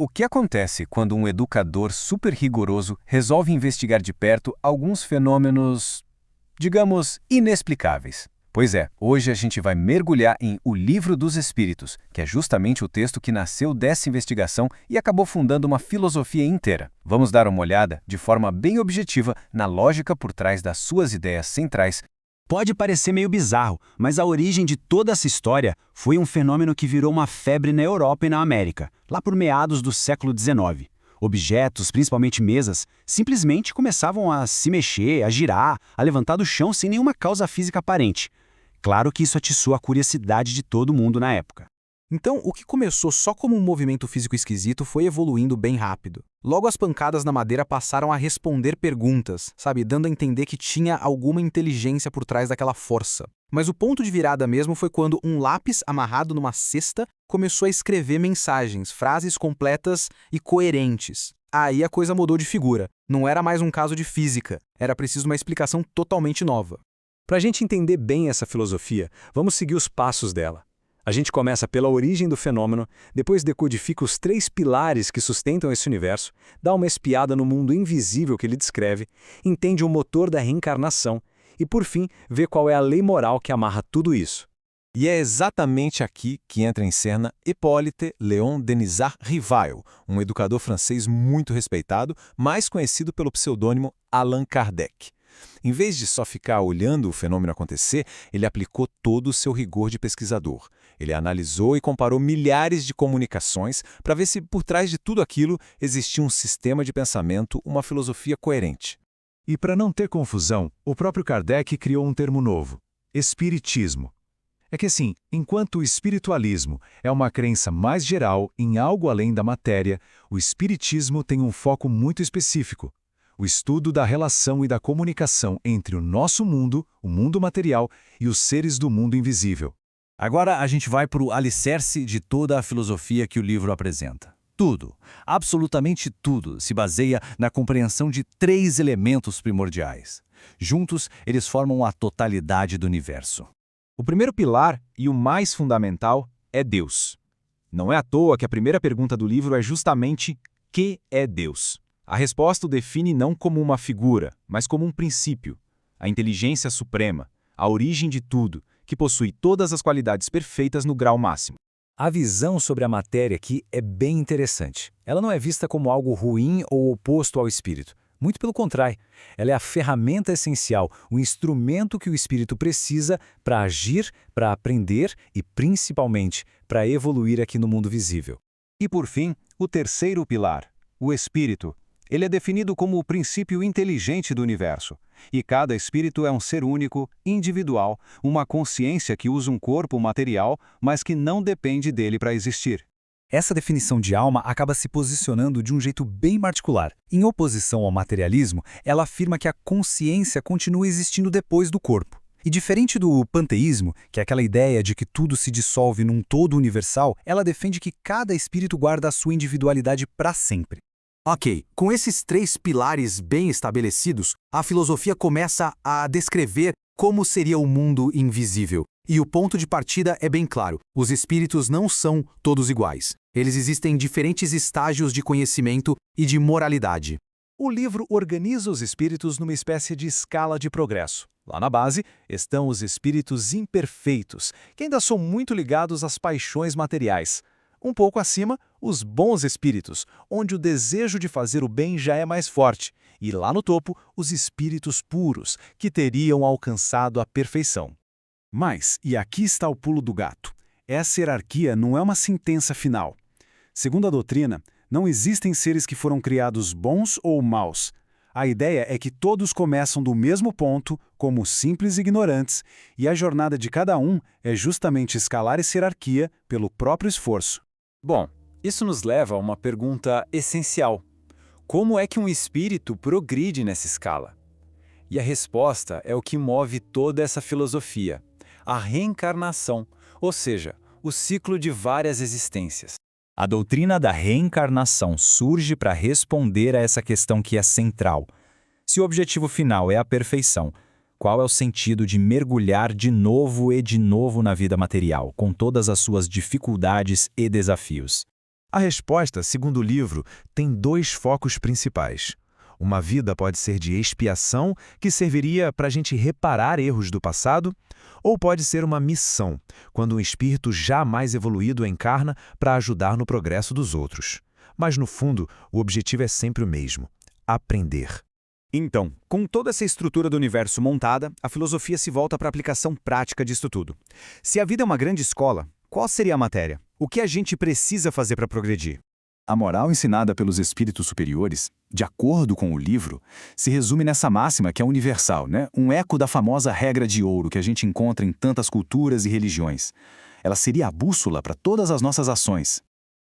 O que acontece quando um educador super rigoroso resolve investigar de perto alguns fenômenos, digamos, inexplicáveis? Pois é, hoje a gente vai mergulhar em O Livro dos Espíritos, que é justamente o texto que nasceu dessa investigação e acabou fundando uma filosofia inteira. Vamos dar uma olhada, de forma bem objetiva, na lógica por trás das suas ideias centrais. Pode parecer meio bizarro, mas a origem de toda essa história foi um fenômeno que virou uma febre na Europa e na América, lá por meados do século XIX. Objetos, principalmente mesas, simplesmente começavam a se mexer, a girar, a levantar do chão sem nenhuma causa física aparente. Claro que isso atiçou a curiosidade de todo mundo na época. Então, o que começou só como um movimento físico esquisito foi evoluindo bem rápido. Logo, as pancadas na madeira passaram a responder perguntas, sabe, dando a entender que tinha alguma inteligência por trás daquela força. Mas o ponto de virada mesmo foi quando um lápis amarrado numa cesta começou a escrever mensagens, frases completas e coerentes. Aí a coisa mudou de figura. Não era mais um caso de física, era preciso uma explicação totalmente nova. Para a gente entender bem essa filosofia, vamos seguir os passos dela. A gente começa pela origem do fenômeno, depois decodifica os 3 pilares que sustentam esse universo, dá uma espiada no mundo invisível que ele descreve, entende o motor da reencarnação e, por fim, vê qual é a lei moral que amarra tudo isso. E é exatamente aqui que entra em cena Hippolyte Léon Denisard Rivail, um educador francês muito respeitado, mais conhecido pelo pseudônimo Allan Kardec. Em vez de só ficar olhando o fenômeno acontecer, ele aplicou todo o seu rigor de pesquisador. Ele analisou e comparou milhares de comunicações para ver se por trás de tudo aquilo existia um sistema de pensamento, uma filosofia coerente. E para não ter confusão, o próprio Kardec criou um termo novo: espiritismo. É que assim, enquanto o espiritualismo é uma crença mais geral em algo além da matéria, o espiritismo tem um foco muito específico: o estudo da relação e da comunicação entre o nosso mundo, o mundo material, e os seres do mundo invisível. Agora a gente vai para o alicerce de toda a filosofia que o livro apresenta. Tudo, absolutamente tudo, se baseia na compreensão de 3 elementos primordiais. Juntos, eles formam a totalidade do universo. O primeiro pilar, e o mais fundamental, é Deus. Não é à toa que a primeira pergunta do livro é justamente: que é Deus? A resposta o define não como uma figura, mas como um princípio, a inteligência suprema, a origem de tudo, que possui todas as qualidades perfeitas no grau máximo. A visão sobre a matéria aqui é bem interessante. Ela não é vista como algo ruim ou oposto ao espírito. Muito pelo contrário, ela é a ferramenta essencial, o instrumento que o espírito precisa para agir, para aprender e, principalmente, para evoluir aqui no mundo visível. E, por fim, o terceiro pilar, o espírito. Ele é definido como o princípio inteligente do universo. E cada espírito é um ser único, individual, uma consciência que usa um corpo material, mas que não depende dele para existir. Essa definição de alma acaba se posicionando de um jeito bem particular. Em oposição ao materialismo, ela afirma que a consciência continua existindo depois do corpo. E diferente do panteísmo, que é aquela ideia de que tudo se dissolve num todo universal, ela defende que cada espírito guarda a sua individualidade para sempre. Ok, com esses 3 pilares bem estabelecidos, a filosofia começa a descrever como seria o mundo invisível. E o ponto de partida é bem claro: os espíritos não são todos iguais. Eles existem em diferentes estágios de conhecimento e de moralidade. O livro organiza os espíritos numa espécie de escala de progresso. Lá na base estão os espíritos imperfeitos, que ainda são muito ligados às paixões materiais. Um pouco acima, os bons espíritos, onde o desejo de fazer o bem já é mais forte. E lá no topo, os espíritos puros, que teriam alcançado a perfeição. Mas, e aqui está o pulo do gato, essa hierarquia não é uma sentença final. Segundo a doutrina, não existem seres que foram criados bons ou maus. A ideia é que todos começam do mesmo ponto, como simples ignorantes, e a jornada de cada um é justamente escalar essa hierarquia pelo próprio esforço. Bom, isso nos leva a uma pergunta essencial. Como é que um espírito progride nessa escala? E a resposta é o que move toda essa filosofia: a reencarnação, ou seja, o ciclo de várias existências. A doutrina da reencarnação surge para responder a essa questão que é central. Se o objetivo final é a perfeição, qual é o sentido de mergulhar de novo e de novo na vida material, com todas as suas dificuldades e desafios? A resposta, segundo o livro, tem dois focos principais. Uma vida pode ser de expiação, que serviria para a gente reparar erros do passado, ou pode ser uma missão, quando um espírito já mais evoluído encarna para ajudar no progresso dos outros. Mas, no fundo, o objetivo é sempre o mesmo: aprender. Então, com toda essa estrutura do universo montada, a filosofia se volta para a aplicação prática disso tudo. Se a vida é uma grande escola, qual seria a matéria? O que a gente precisa fazer para progredir? A moral ensinada pelos espíritos superiores, de acordo com o livro, se resume nessa máxima que é universal, né? Um eco da famosa regra de ouro que a gente encontra em tantas culturas e religiões. Ela seria a bússola para todas as nossas ações.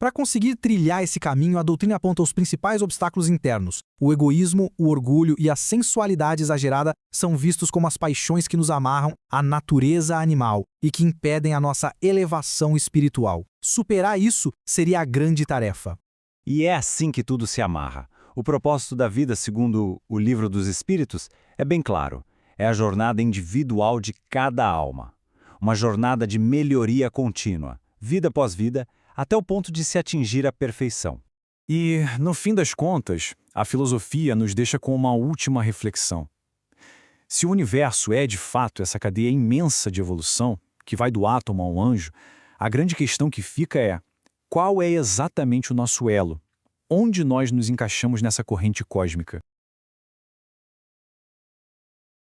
Para conseguir trilhar esse caminho, a doutrina aponta os principais obstáculos internos. O egoísmo, o orgulho e a sensualidade exagerada são vistos como as paixões que nos amarram à natureza animal e que impedem a nossa elevação espiritual. Superar isso seria a grande tarefa. E é assim que tudo se amarra. O propósito da vida, segundo o Livro dos Espíritos, é bem claro. É a jornada individual de cada alma. Uma jornada de melhoria contínua, vida após vida, até o ponto de se atingir a perfeição. E, no fim das contas, a filosofia nos deixa com uma última reflexão. Se o universo é, de fato, essa cadeia imensa de evolução, que vai do átomo ao anjo, a grande questão que fica é: qual é exatamente o nosso elo? Onde nós nos encaixamos nessa corrente cósmica?